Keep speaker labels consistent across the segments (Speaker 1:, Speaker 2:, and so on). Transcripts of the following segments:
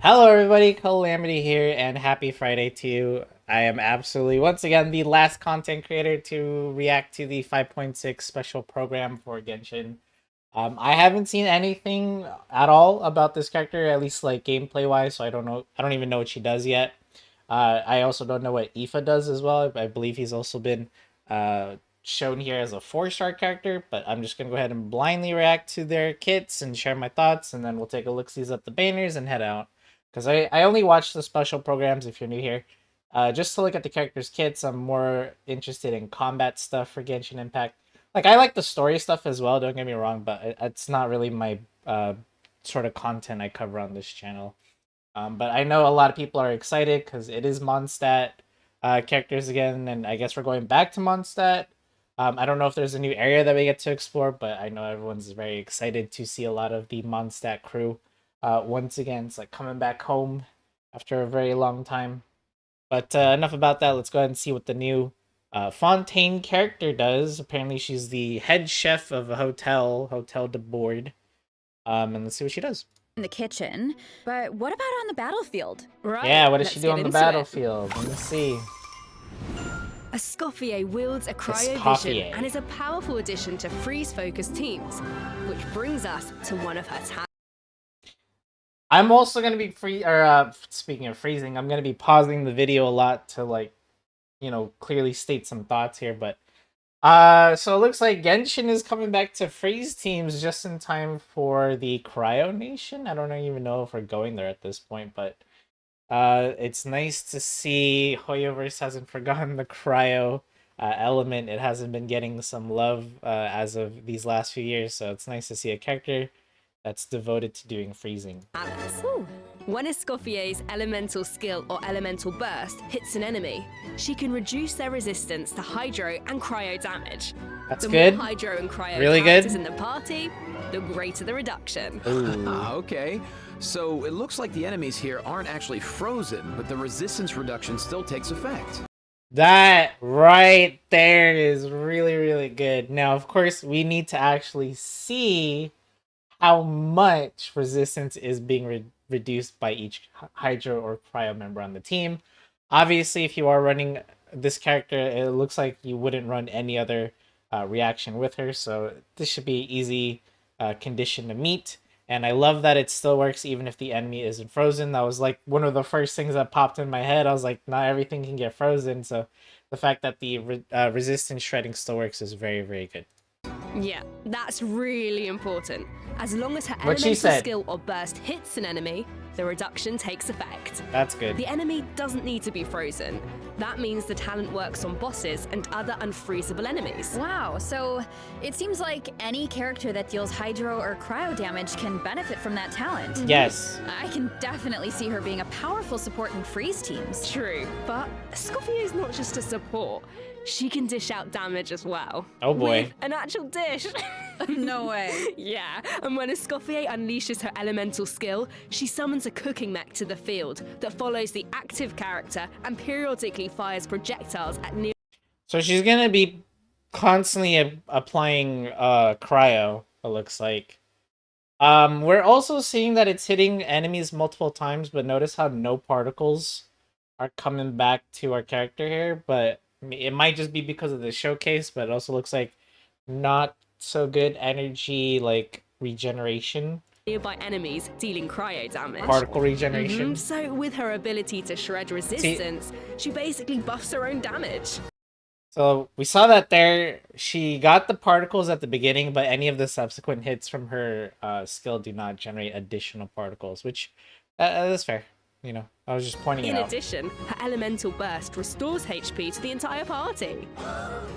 Speaker 1: Hello, everybody. Calamity here, and happy Friday to you. I am absolutely, once again, the last content creator to react to the 5.6 special program for Genshin. I haven't seen anything at all about this character, at least like gameplay wise, so I don't know. I don't even know what she does yet. I also don't know what Aoife does as well. I believe he's also been shown here as a 4-star character, but I'm just gonna go ahead and blindly react to their kits and share my thoughts, and then we'll take a look-sees at the banners and head out. Because I only watch the special programs if you're new here. Just to look at the characters' kits, I'm more interested in combat stuff for Genshin Impact. Like, I like the story stuff as well, don't get me wrong, but it's not really my sort of content I cover on this channel. But I know a lot of people are excited because it is Mondstat characters again, and I guess we're going back to Mondstat. I don't know if there's a new area that we get to explore, but I know everyone's very excited to see a lot of the Mondstat crew once again. It's like coming back home after a very long time. But enough about that. Let's go ahead and see what the new Fontaine character does. Apparently, she's the head chef of a hotel, Hotel de Board. And let's see what she does.
Speaker 2: In the kitchen, but what about on the battlefield?
Speaker 1: Yeah,
Speaker 3: Right,
Speaker 1: what does she
Speaker 3: let's
Speaker 1: do
Speaker 3: get
Speaker 1: on the
Speaker 3: into it.
Speaker 1: battlefield? Let me see.
Speaker 3: Escoffier wields a cryovision
Speaker 1: Escoffier.
Speaker 3: and is a powerful addition to freeze-focused teams, which brings us to one of her talents.
Speaker 1: I'm also gonna be speaking of freezing, I'm gonna be pausing the video a lot to like, clearly state some thoughts here, but so it looks like Genshin is coming back to freeze teams just in time for the Cryo Nation. I don't even know if we're going there at this point, but it's nice to see Hoyoverse hasn't forgotten the cryo element. It hasn't been getting some love as of these last few years, so it's nice to see a character that's devoted to doing freezing.
Speaker 3: Ooh. When Escoffier's elemental skill or elemental burst hits an enemy, she can reduce their resistance to hydro and cryo damage.
Speaker 1: That's
Speaker 3: the
Speaker 1: good.
Speaker 3: more hydro and cryo
Speaker 1: Really
Speaker 3: characters
Speaker 1: good.
Speaker 3: in the party, the greater the reduction.
Speaker 4: Okay, so it looks like the enemies here aren't actually frozen, but the resistance reduction still takes effect.
Speaker 1: That right there is really, really good. Now, of course, we need to actually see how much resistance is being reduced by each hydro or cryo member on the team. Obviously, if you are running this character, it looks like you wouldn't run any other reaction with her, so this should be easy condition to meet. And I love that it still works even if the enemy isn't frozen. That was like one of the first things that popped in my head. I was like, not everything can get frozen, so the fact that the resistance shredding still works is very, very good.
Speaker 3: Yeah, that's really important. As long as her
Speaker 1: What she
Speaker 3: elemental
Speaker 1: said.
Speaker 3: skill or burst hits an enemy, the reduction takes effect.
Speaker 1: That's good.
Speaker 3: The enemy doesn't need to be frozen. That means the talent works on bosses and other unfreezable enemies.
Speaker 2: Wow, so it seems like any character that deals hydro or cryo damage can benefit from that talent.
Speaker 1: Yes.
Speaker 2: I can definitely see her being a powerful support in freeze teams.
Speaker 3: True, but Scoffy is not just a support. She can dish out damage as well.
Speaker 1: Oh boy.
Speaker 3: With an actual dish.
Speaker 2: No way.
Speaker 3: Yeah, and when Escoffier unleashes her elemental skill, she summons a cooking mech to the field that follows the active character and periodically fires projectiles at near.
Speaker 1: So she's gonna be constantly applying cryo, it looks like. We're also seeing that it's hitting enemies multiple times, but notice how no particles are coming back to our character here, but it might just be because of the showcase, but it also looks like not so good energy like regeneration,
Speaker 3: Nearby enemies, dealing cryo damage.
Speaker 1: particle regeneration.
Speaker 3: So, with her ability to shred resistance, she basically buffs her own damage.
Speaker 1: So we saw that there. She got the particles at the beginning, but any of the subsequent hits from her skill do not generate additional particles, which is fair. You know, I was just pointing it
Speaker 3: In
Speaker 1: out.
Speaker 3: addition, her elemental burst restores HP to the entire party.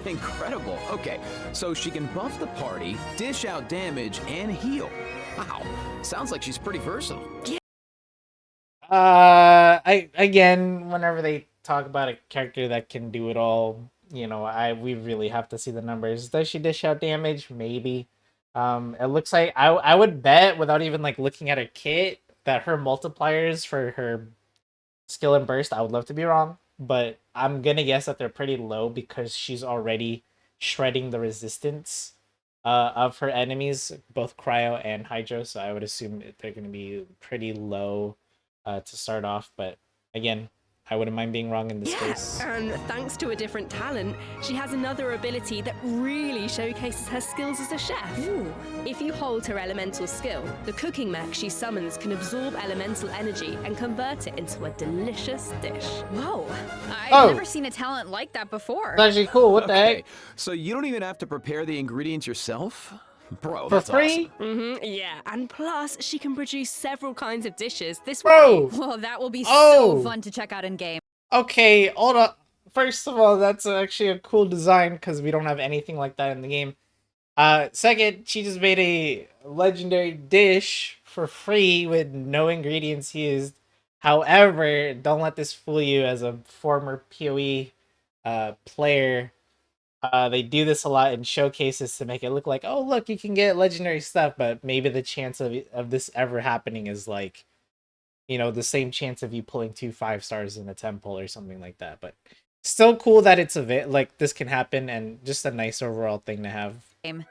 Speaker 4: Incredible. Okay, so she can buff the party, dish out damage, and heal. Wow, sounds like she's pretty versatile.
Speaker 1: I again, whenever they talk about a character that can do it all, we really have to see the numbers. Does she dish out damage? Maybe. It looks like I would bet without even like looking at her kit that her multipliers for her skill and burst, I would love to be wrong, but I'm gonna guess that they're pretty low because she's already shredding the resistance of her enemies, both cryo and hydro. So I would assume they're gonna be pretty low to start off. But again, I wouldn't mind being wrong in this case.
Speaker 3: And thanks to a different talent, she has another ability that really showcases her skills as a chef.
Speaker 2: Ooh.
Speaker 3: If you hold her elemental skill, the cooking mech she summons can absorb elemental energy and convert it into a delicious dish.
Speaker 2: Whoa. I've
Speaker 1: Oh.
Speaker 2: never seen a talent like that before.
Speaker 1: It's actually cool. What the heck?
Speaker 4: So you don't even have to prepare the ingredients yourself? Bro,
Speaker 1: For
Speaker 4: that's
Speaker 1: free?
Speaker 4: awesome.
Speaker 3: Yeah, and plus, she can produce several kinds of dishes this
Speaker 1: Bro!
Speaker 3: way.
Speaker 2: Well, that will be
Speaker 1: Oh.
Speaker 2: so fun to check out in game.
Speaker 1: Okay, hold up. First of all, that's actually a cool design because we don't have anything like that in the game. Second, she just made a legendary dish for free with no ingredients used. However, don't let this fool you as a former PoE player. They do this a lot in showcases to make it look like, oh, look, you can get legendary stuff, but maybe the chance of this ever happening is like, you know, the same chance of you pulling 2 5-stars in a temple or something like that. But still cool that it's like this can happen, and just a nice overall thing to have.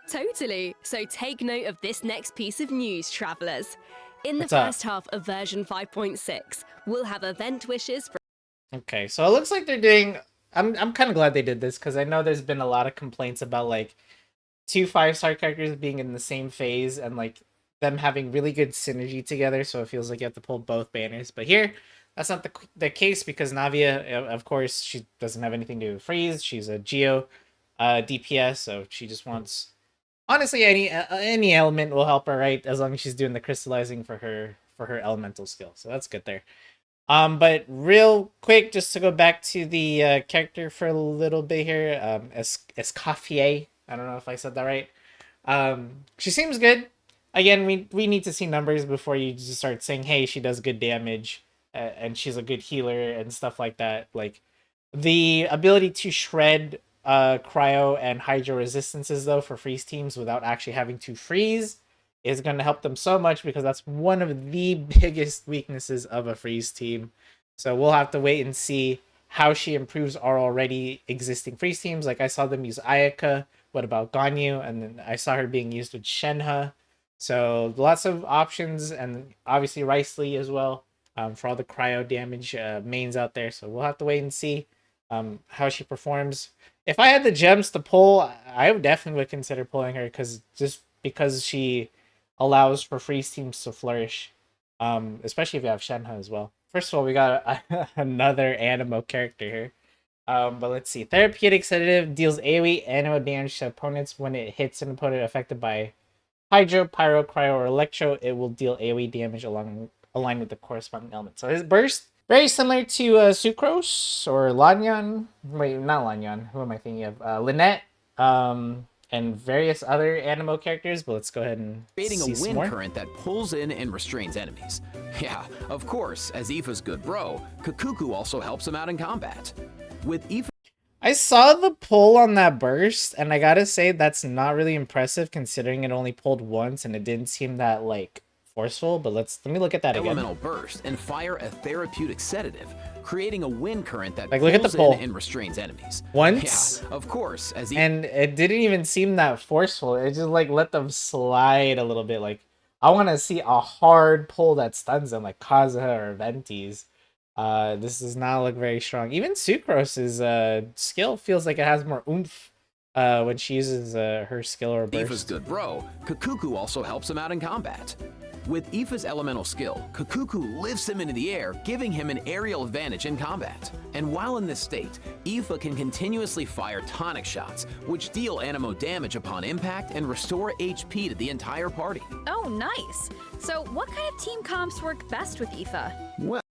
Speaker 3: Totally. So take note of this next piece of news, travelers. In the
Speaker 1: What's up?
Speaker 3: first half of version 5.6, we'll have event wishes for
Speaker 1: Okay, so it looks like they're doing. I'm kind of glad they did this because I know there's been a lot of complaints about like 2 5-star characters being in the same phase and like them having really good synergy together. So it feels like you have to pull both banners. But here, that's not the case because Navia, of course, she doesn't have anything to do with freeze. She's a Geo DPS, so she just wants. Honestly, any element will help her, right? As long as she's doing the crystallizing for her elemental skill. So that's good there. But real quick, just to go back to the character for a little bit here, Escoffier. I don't know if I said that right. She seems good. Again, we need to see numbers before you just start saying, hey, she does good damage, and she's a good healer and stuff like that. Like the ability to shred cryo and hydro resistances though for freeze teams without actually having to freeze is going to help them so much because that's one of the biggest weaknesses of a freeze team. So we'll have to wait and see how she improves our already existing freeze teams. Like I saw them use Ayaka. What about Ganyu? And then I saw her being used with Shenhe. So lots of options, and obviously Riceley as well for all the cryo damage mains out there. So we'll have to wait and see how she performs. If I had the gems to pull, I would definitely consider pulling her because she allows for freeze teams to flourish, especially if you have Shenhe as well. First of all, we got another Animo character here. But let's see. Therapeutic Sedative deals AoE Animo damage to opponents when it hits an opponent affected by Hydro, Pyro, Cryo, or Electro. It will deal AoE damage aligned with the corresponding element. So his burst, very similar to Sucrose or Lanyan. Wait, not Lanyan. Who am I thinking of? Lynette. And various other Animo characters, but let's go ahead and
Speaker 4: Creating
Speaker 1: see
Speaker 4: a
Speaker 1: some
Speaker 4: wind
Speaker 1: more.
Speaker 4: current that pulls in and restrains enemies. Yeah, of course, as Aoife's good bro, Kakuku also helps him out in combat. With Aoife
Speaker 1: I saw the pull on that burst, and I gotta say that's not really impressive considering it only pulled once and it didn't seem that like forceful. But let me look at that again.
Speaker 4: elemental burst and fire a therapeutic sedative, creating a wind current that
Speaker 1: Like, look at the
Speaker 4: pulls
Speaker 1: pull.
Speaker 4: in and restrains enemies.
Speaker 1: Once,
Speaker 4: Yeah, of course, as
Speaker 1: and it didn't even seem that forceful. It just like let them slide a little bit. Like I want to see a hard pull that stuns them, like Kazuha or Ventis. This does not look very strong. Even Sucrose's skill feels like it has more oomph when she uses her skill or
Speaker 4: Aoife's
Speaker 1: burst.
Speaker 4: good bro, Kakuku also helps him out in combat. With Aoife's elemental skill, Kakuku lifts him into the air, giving him an aerial advantage in combat. And while in this state, Aoife can continuously fire tonic shots, which deal animo damage upon impact and restore HP to the entire party.
Speaker 2: Oh, nice. So what kind of team comps work best with Aoife?
Speaker 4: Well,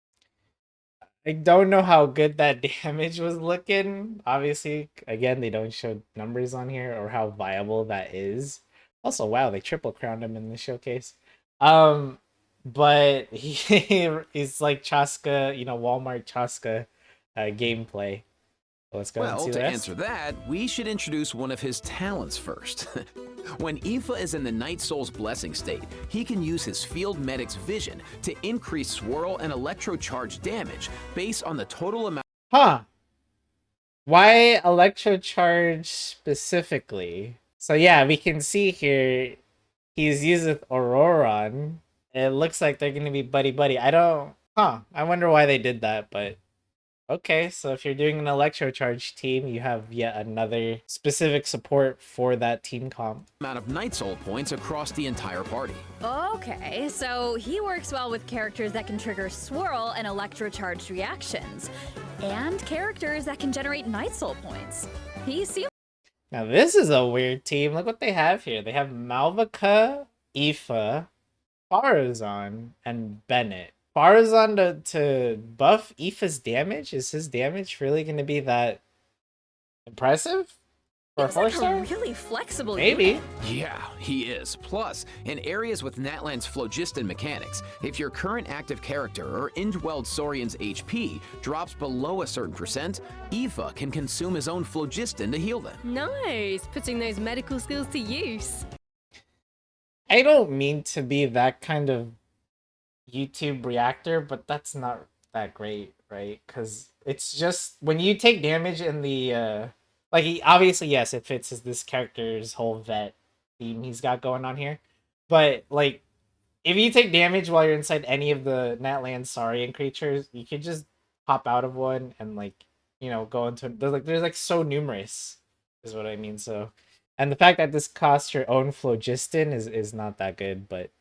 Speaker 1: I don't know how good that damage was looking. Obviously, again, they don't show numbers on here or how viable that is. Also, wow, they triple crowned him in the showcase. But he's like Chaska, you know, Walmart Chaska gameplay. Let's go ahead and
Speaker 4: well,
Speaker 1: see
Speaker 4: to
Speaker 1: the rest.
Speaker 4: answer that, we should introduce one of his talents first. When Aoife is in the Night Soul's Blessing state, he can use his Field Medic's vision to increase swirl and electrocharge damage based on the total amount
Speaker 1: Huh. Why electrocharge specifically? So yeah, we can see here he's used with Auroron. It looks like they're gonna be buddy buddy. I don't Huh. I wonder why they did that, but okay, so if you're doing an electrocharge team, you have yet another specific support for that team comp.
Speaker 4: Amount of Night Soul points across the entire party.
Speaker 2: Okay, so he works well with characters that can trigger swirl and electrocharged reactions, and characters that can generate Night Soul points. He seems
Speaker 1: Now this is a weird team. Look what they have here. They have Malvika, Aoife, Farazan, and Bennett. Farazan to buff Aoife's damage? Is his damage really going to be that impressive? For a
Speaker 2: like a
Speaker 1: 4-star?
Speaker 2: really flexible
Speaker 1: Maybe.
Speaker 2: unit.
Speaker 4: Yeah, he is. Plus, in areas with Natlan's phlogiston mechanics, if your current active character or Indwelled Saurian's HP drops below a certain percent, Aoife can consume his own phlogiston to heal them.
Speaker 3: Nice, putting those medical skills to use.
Speaker 1: I don't mean to be that kind of YouTube reactor, but that's not that great, right? Because it's just when you take damage in the like obviously yes, it fits this character's whole vet theme he's got going on here, but like if you take damage while you're inside any of the Natlan Saurian creatures, you could just pop out of one and like go into there's like so numerous is what I mean. So and the fact that this costs your own phlogiston is not that good, but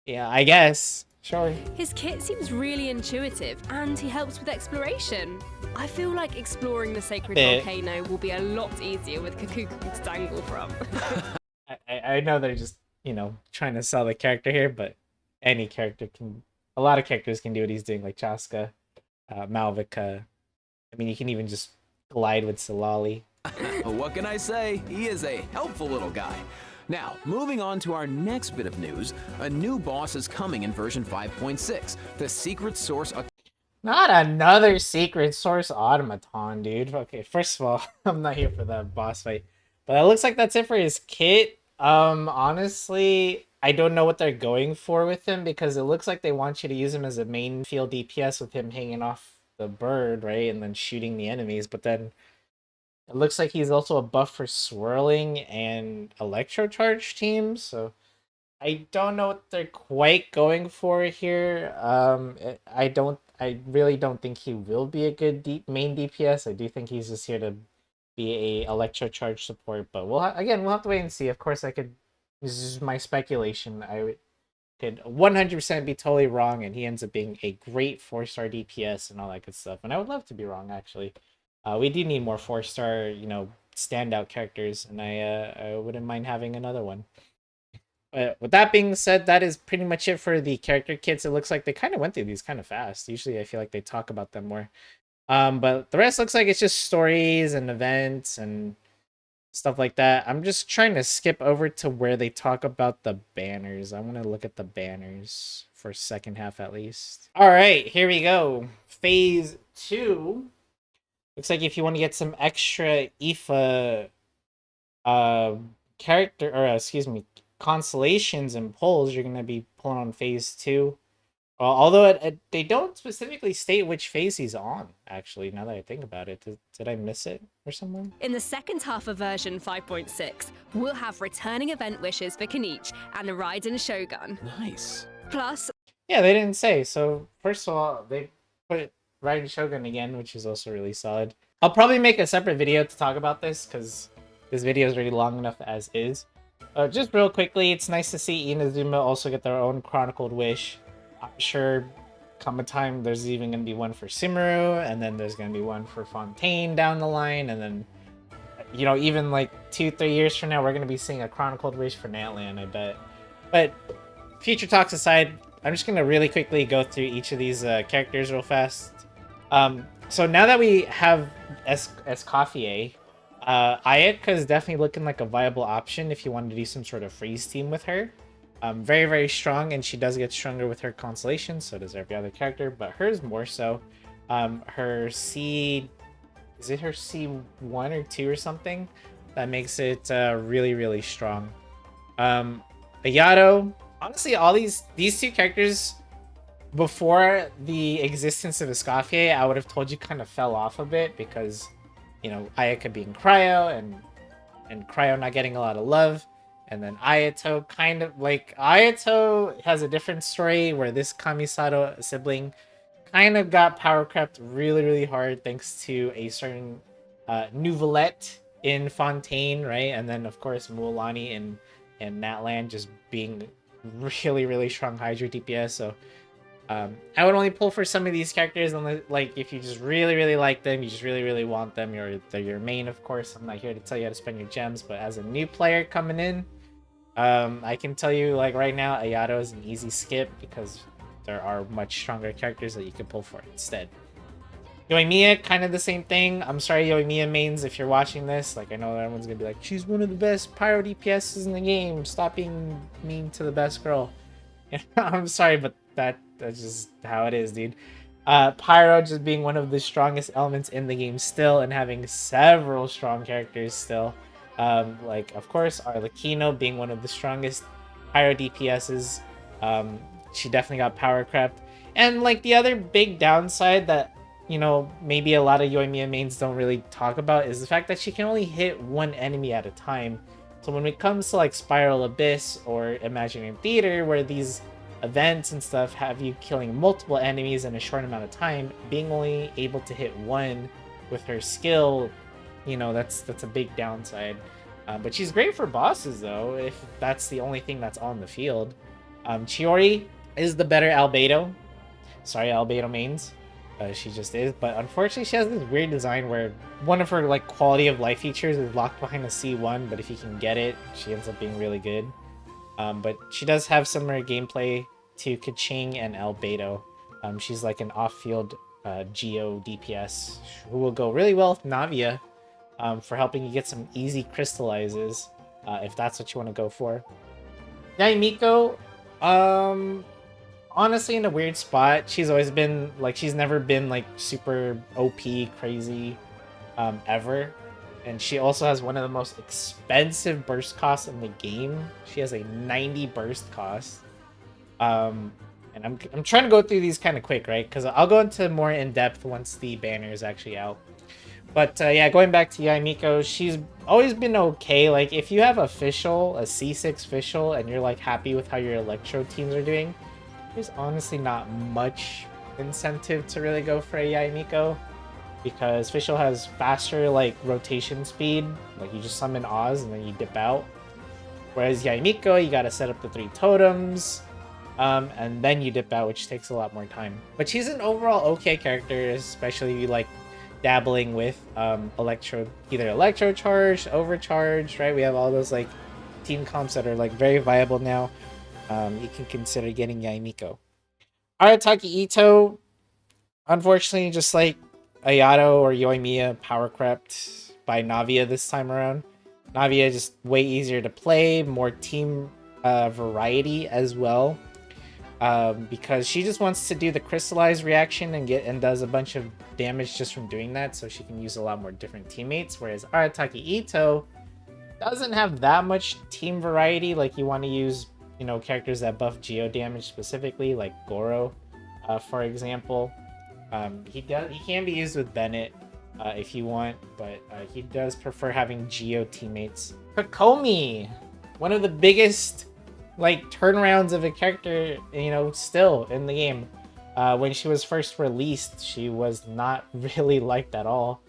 Speaker 1: yeah, I guess. Sure.
Speaker 3: His kit seems really intuitive, and he helps with exploration. I feel like exploring the sacred
Speaker 1: Bit.
Speaker 3: volcano will be a lot easier with Kakuku to dangle from.
Speaker 1: I know they're just, trying to sell the character here, but any character can, a lot of characters can do what he's doing, like Chaska, Malvika. I mean, you can even just glide with Solali.
Speaker 4: What can I say? He is a helpful little guy. Now, moving on to our next bit of news, a new boss is coming in version 5.6, the Secret Source.
Speaker 1: Not another secret source automaton, dude. Okay, first of all, I'm not here for that boss fight. But it looks like that's it for his kit. Honestly, I don't know what they're going for with him because it looks like they want you to use him as a main field DPS with him hanging off the bird, right? And then shooting the enemies. But then it looks like he's also a buff for swirling and electrocharge teams. So I don't know what they're quite going for here. I really don't think he will be a good main DPS. I do think he's just here to be a electrocharge support. But we'll have to wait and see. Of course, this is my speculation. Could 100% be totally wrong, and he ends up being a great 4-star DPS and all that good stuff. And I would love to be wrong, actually. We do need more 4-star, standout characters, and I wouldn't mind having another one. With that being said, that is pretty much it for the character kits. It looks like they kind of went through these kind of fast. Usually I feel like they talk about them more. But the rest looks like it's just stories and events and stuff like that. I'm just trying to skip over to where they talk about the banners. I want to look at the banners for second half at least. All right, here we go. Phase 2. Looks like if you want to get some extra Aoife character, or excuse me, constellations and pulls, you're going to be pulling on phase 2. Although they don't specifically state which phase he's on, actually, now that I think about it. Did I miss it or somewhere?
Speaker 3: In the second half of version 5.6, we'll have returning event wishes for Kenichi and the Raiden Shogun.
Speaker 4: Nice.
Speaker 3: Plus,
Speaker 1: Yeah, they didn't say. So, first of all, they put Raiden Shogun again, which is also really solid. I'll probably make a separate video to talk about this, because this video is already long enough as is. Just real quickly, it's nice to see Inazuma also get their own Chronicled Wish. I'm sure come a time there's even going to be one for Sumeru, and then there's going to be one for Fontaine down the line, and then, even like 2-3 years from now, we're going to be seeing a Chronicled Wish for Natlan, I bet. But future talks aside, I'm just going to really quickly go through each of these characters real fast. So now that we have Escoffier, Ayaka is definitely looking like a viable option if you wanted to do some sort of freeze team with her. Very, very strong, and she does get stronger with her constellation, so does every other character, but hers more so. Her C... Is it her C1 or 2 or something? That makes it really, really strong. Ayato. Honestly, all these two characters, before the existence of Escoffier, I would have told you kind of fell off a bit because, Ayaka being Cryo and Cryo not getting a lot of love. And then Ayato Ayato has a different story where this Kamisato sibling kind of got power crept really hard thanks to a certain Nouvelette in Fontaine, right? And then of course Mualani in Natland just being really strong Hydra DPS. So I would only pull for some of these characters, unless, like, if you just really like them, you just really want them, they're your main, of course. I'm not here to tell you how to spend your gems, but as a new player coming in, I can tell you, like, right now, Ayato is an easy skip because there are much stronger characters that you can pull for instead. Yoimiya, kind of the same thing. I'm sorry, Yoimiya mains, if you're watching this. Like, I know everyone's gonna be like, she's one of the best pyro DPSs in the game. Stop being mean to the best girl. I'm sorry, but that's just how it is, dude. Pyro just being one of the strongest elements in the game still, and having several strong characters still. Like, of course, Arlecchino being one of the strongest Pyro DPSs. She definitely got power crept. And, like, the other big downside that, you know, maybe a lot of Yoimiya mains don't really talk about is the fact that she can only hit one enemy at a time. So when it comes to, like, Spiral Abyss or Imaginary Theater, where these events and stuff have you killing multiple enemies in a short amount of time, being only able to hit one with her skill, you know, that's a big downside. But she's great for bosses, though, if that's the only thing that's on the field. Chiori is the better Albedo. Sorry, Albedo mains. She just is. But unfortunately, she has this weird design where one of her, like, quality of life features is locked behind a C1, but if you can get it, she ends up being really good. But she does have similar gameplay to Kaching and Albedo. She's like an off-field Geo DPS who will go really well with Navia for helping you get some easy crystallizes if that's what you want to go for. Yaimiko, honestly, in a weird spot. She's always been, like, she's never been, like, super OP crazy ever. And she also has one of the most expensive burst costs in the game. She has a 90 burst cost. And I'm trying to go through these kind of quick, right? Because I'll go into more in depth once the banner is actually out. But yeah, going back to Yaimiko, she's always been okay. Like, if you have a C6 official, and you're, like, happy with how your Electro teams are doing, there's honestly not much incentive to really go for a Yaimiko, because Fischl has faster, like, rotation speed. Like, you just summon Oz and then you dip out. Whereas Yaimiko, you gotta set up the 3 totems, and then you dip out, which takes a lot more time. But she's an overall okay character, especially if you like dabbling with either Electro Charge, Overcharge, right? We have all those, like, team comps that are, like, very viable now. You can consider getting Yaimiko. Arataki Ito, unfortunately, just like Ayato or Yoimiya, power crept by Navia this time around. Navia just way easier to play, more team variety as well, because she just wants to do the crystallize reaction and does a bunch of damage just from doing that, so she can use a lot more different teammates. Whereas Arataki Ito doesn't have that much team variety. Like, you want to use, you know, characters that buff geo damage specifically, like Goro, for example. He can be used with Bennett if you want, but he does prefer having Geo teammates. Kokomi, one of the biggest, like, turnarounds of a character, you know, still in the game. When she was first released, she was not really liked at all,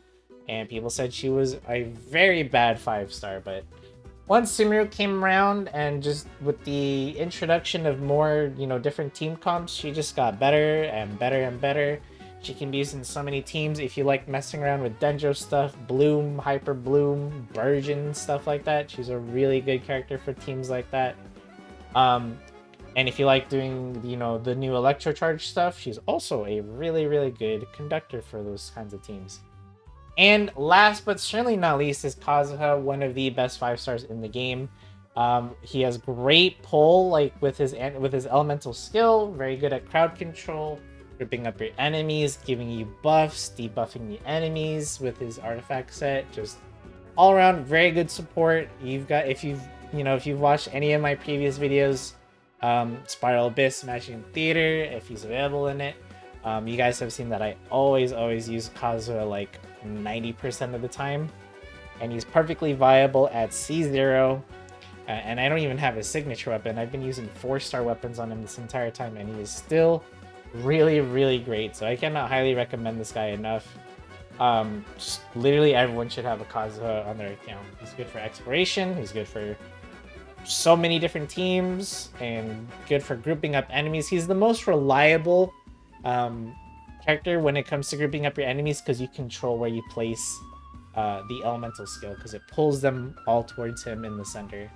Speaker 1: and people said she was a very bad 5-star, but once Sumeru came around, and just with the introduction of more, you know, different team comps, she just got better and better and better. She can be used in so many teams. If you like messing around with Dendro stuff, Bloom, Hyper Bloom, Virgin, stuff like that, she's a really good character for teams like that. And if you like doing, you know, the new Electro Charge stuff, she's also a really good conductor for those kinds of teams. And last but certainly not least is Kazuha, one of the best 5-stars in the game. He has great pull, like, with his elemental skill, very good at crowd control, gripping up your enemies, giving you buffs, debuffing the enemies with his artifact set. Just all around very good support. If you've watched any of my previous videos, Spiral Abyss, Imaginary Theater, if he's available in it, you guys have seen that I always use Kazuha, like, 90% of the time, and he's perfectly viable at C0, and I don't even have his signature weapon. I've been using 4-star weapons on him this entire time, and he is still really, really great. So I cannot highly recommend this guy enough. Just literally everyone should have a Kazuha on their account. He's good for exploration. He's good for so many different teams and good for grouping up enemies. He's the most reliable character when it comes to grouping up your enemies because you control where you place the elemental skill because it pulls them all towards him in the center.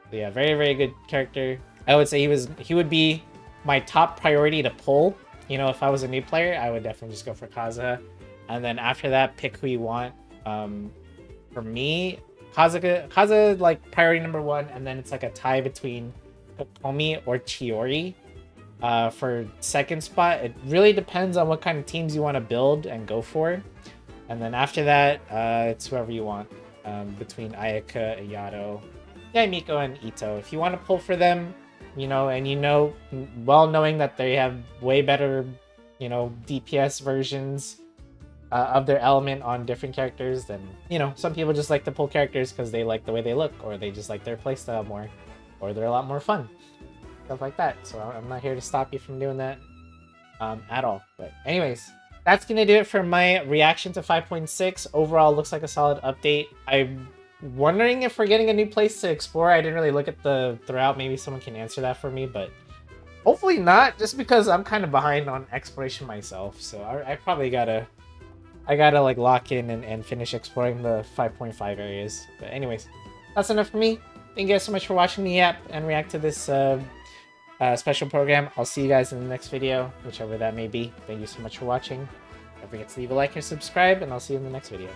Speaker 1: So yeah, very, very good character. I would say he would be my top priority to pull. You know, if I was a new player, I would definitely just go for Kazuha. And then after that, pick who you want. For me, Kazuha like priority number 1, and then it's like a tie between Kokomi or Chiori. For second spot, it really depends on what kind of teams you want to build and go for. And then after that, it's whoever you want. Between Ayaka, Ayato, Miko, and Ito. If you want to pull for them, you know, and well knowing that they have way better, you know, DPS versions of their element on different characters, then, you know, some people just like to pull characters because they like the way they look, or they just like their playstyle more, or they're a lot more fun. Stuff like that. So I'm not here to stop you from doing that at all. But anyways, that's going to do it for my reaction to 5.6. Overall, looks like a solid update. I'm wondering if we're getting a new place to explore. I didn't really look at the throughout. Maybe someone can answer that for me, but hopefully not, just because I'm kind of behind on exploration myself. So I probably gotta like lock in and finish exploring the 5.5 areas. But anyways, that's enough for me. Thank you guys so much for watching me yap and react to this special program. I'll see you guys in the next video, whichever that may be. Thank you so much for watching. Don't forget to leave a like and subscribe, and I'll see you in the next video.